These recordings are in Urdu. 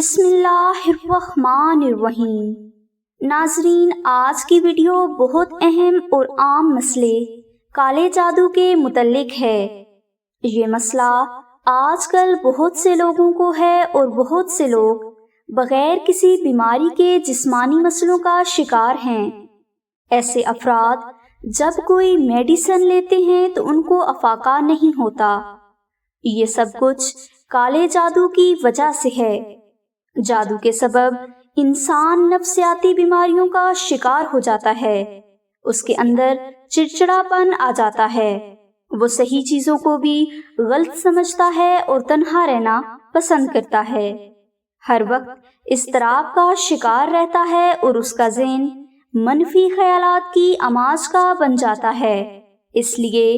بسم اللہ الرحمن الرحیم۔ ناظرین، آج کی ویڈیو بہت اہم اور عام مسئلے کالے جادو کے متعلق ہے۔ یہ مسئلہ آج کل بہت سے لوگوں کو ہے اور بہت سے لوگ بغیر کسی بیماری کے جسمانی مسئلوں کا شکار ہیں۔ ایسے افراد جب کوئی میڈیسن لیتے ہیں تو ان کو افاقہ نہیں ہوتا۔ یہ سب کچھ کالے جادو کی وجہ سے ہے۔ جادو کے سبب انسان نفسیاتی بیماریوں کا شکار ہو جاتا ہے، اس کے اندر چڑچڑاپن آ جاتا ہے، وہ صحیح چیزوں کو بھی غلط سمجھتا ہے اور تنہا رہنا پسند کرتا ہے، ہر وقت اضطراب کا شکار رہتا ہے اور اس کا ذہن منفی خیالات کی آماج کا بن جاتا ہے۔ اس لیے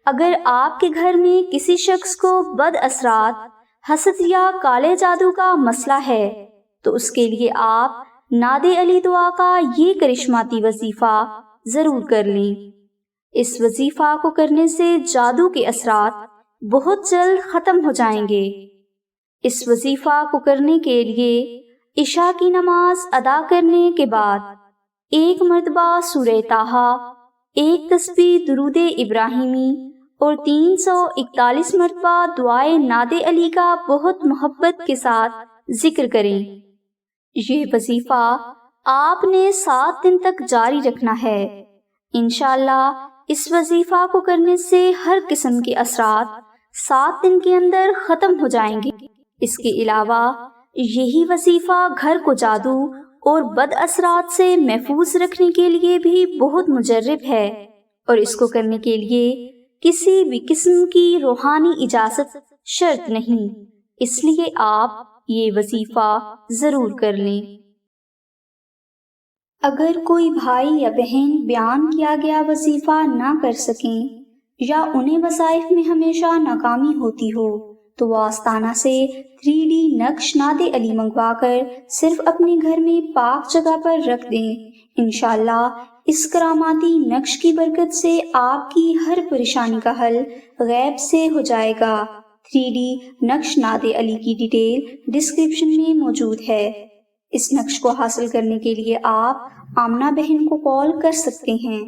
اگر آپ کے گھر میں کسی شخص کو بد اثرات، حسد یا کالے جادو کا مسئلہ ہے تو اس کے لیے آپ ناد علی دعا کا یہ کرشماتی وظیفہ ضرور کر لیں۔ اس وظیفہ کو کرنے سے جادو کے اثرات بہت جلد ختم ہو جائیں گے۔ اس وظیفہ کو کرنے کے لیے عشاء کی نماز ادا کرنے کے بعد 1 مرتبہ سورہ طٰہٰ، 1 تسبیح درود ابراہیمی اور 341 مرتبہ دعائے ناد علی کا بہت محبت کے ساتھ ذکر کریں۔ یہ وظیفہ آپ نے 7 دن تک جاری رکھنا ہے۔ انشاءاللہ اس وظیفہ کو کرنے سے ہر قسم کے اثرات 7 دن کے اندر ختم ہو جائیں گے۔ اس کے علاوہ یہی وظیفہ گھر کو جادو اور بد اثرات سے محفوظ رکھنے کے لیے بھی بہت مجرب ہے، اور اس کو کرنے کے لیے کسی بھی قسم کی روحانی اجازت شرط نہیں، اس لیے آپ یہ وظیفہ ضرور کر لیں۔ اگر کوئی بھائی یا بہن بیان کیا گیا وظیفہ نہ کر سکیں یا انہیں وظائف میں ہمیشہ ناکامی ہوتی ہو تو وہ آستانہ سے 3D نقش ناد علی منگوا کر صرف اپنے گھر میں پاک جگہ پر رکھ دیں۔ انشاءاللہ اس کراماتی نقش کی برکت سے آپ کی ہر پریشانی کا حل غیب سے ہو جائے گا۔ 3D نقش ناد علی کی ڈیٹیل ڈسکرپشن میں موجود ہے۔ اس نقش کو حاصل کرنے کے لیے آپ آمنہ بہن کو کال کر سکتے ہیں۔